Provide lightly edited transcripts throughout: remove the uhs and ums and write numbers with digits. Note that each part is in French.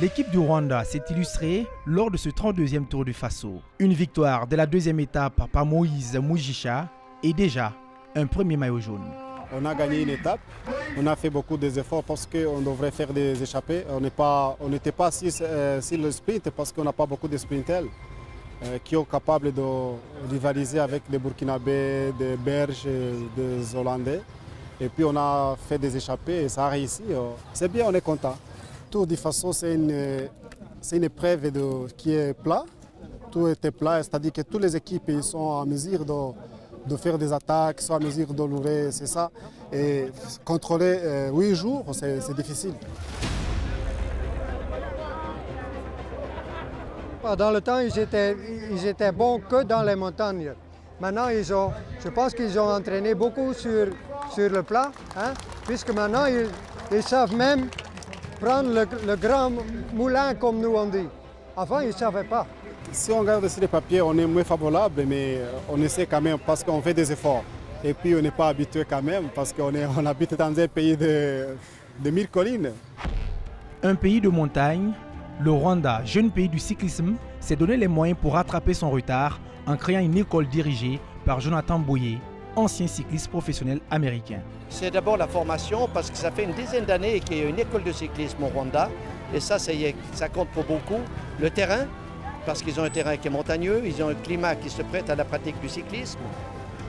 L'équipe du Rwanda s'est illustrée lors de ce 32e Tour du Faso. Une victoire de la deuxième étape par Moïse Mugisha et déjà un premier maillot jaune. On a gagné une étape, on a fait beaucoup d'efforts parce qu'on devrait faire des échappées. On n'était pas sur le sprint parce qu'on n'a pas beaucoup de sprinters qui sont capables de rivaliser avec les Burkinabés, des Belges, des Hollandais. Et puis on a fait des échappées et ça a réussi. C'est bien, on est content. Tour du Faso, c'est une épreuve qui est plat. Tout était plat, c'est-à-dire que toutes les équipes sont en mesure de faire des attaques, sont en mesure de louer, c'est ça. Et contrôler 8 jours, c'est difficile. Dans le temps, ils étaient bons que dans les montagnes. Maintenant, je pense qu'ils ont entraîné beaucoup sur le plat, hein, puisque maintenant, ils savent même prendre le grand moulin, comme nous on dit. Avant, ils ne savaient pas. Si on regarde sur les papiers, on est moins favorable, mais on essaie quand même parce qu'on fait des efforts. Et puis on n'est pas habitué quand même parce qu'on habite dans un pays de 1000 collines. Un pays de montagne, le Rwanda, jeune pays du cyclisme, s'est donné les moyens pour rattraper son retard en créant une école dirigée par Jonathan Boyer, ancien cycliste professionnel américain. C'est d'abord la formation parce que ça fait une dizaine d'années qu'il y a une école de cyclisme au Rwanda et ça compte pour beaucoup. Le terrain, parce qu'ils ont un terrain qui est montagneux, ils ont un climat qui se prête à la pratique du cyclisme.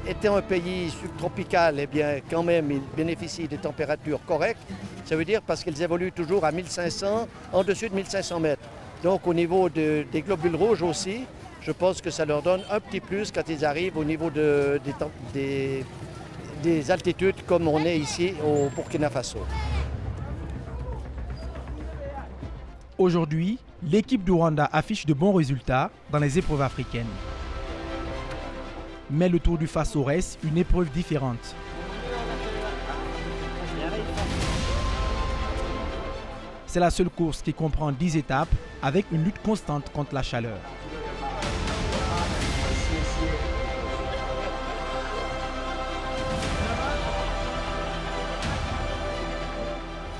Étant un pays subtropical, eh bien, quand même, ils bénéficient des températures correctes. Ça veut dire parce qu'ils évoluent toujours à 1500, en dessus de 1500 mètres. Donc au niveau des globules rouges aussi, je pense que ça leur donne un petit plus quand ils arrivent au niveau des altitudes comme on est ici au Burkina Faso. Aujourd'hui, l'équipe du Rwanda affiche de bons résultats dans les épreuves africaines. Mais le Tour du Faso reste une épreuve différente. C'est la seule course qui comprend 10 étapes avec une lutte constante contre la chaleur.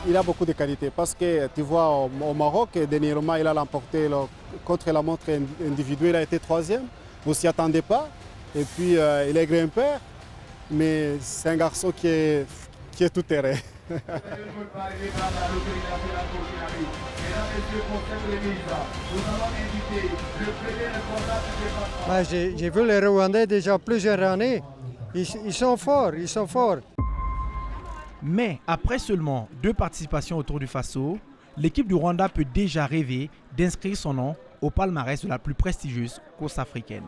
Il a beaucoup de qualités parce que tu vois au Maroc, dernièrement il a remporté contre la montre individuelle, il a été 3e. On ne s'y attendait pas. Et puis il est grimpeur, mais c'est un garçon qui est tout terrain. J'ai vu les Rwandais déjà plusieurs années. Ils sont forts, ils sont forts. Mais après seulement 2 participations au Tour du Faso, l'équipe du Rwanda peut déjà rêver d'inscrire son nom au palmarès de la plus prestigieuse course africaine.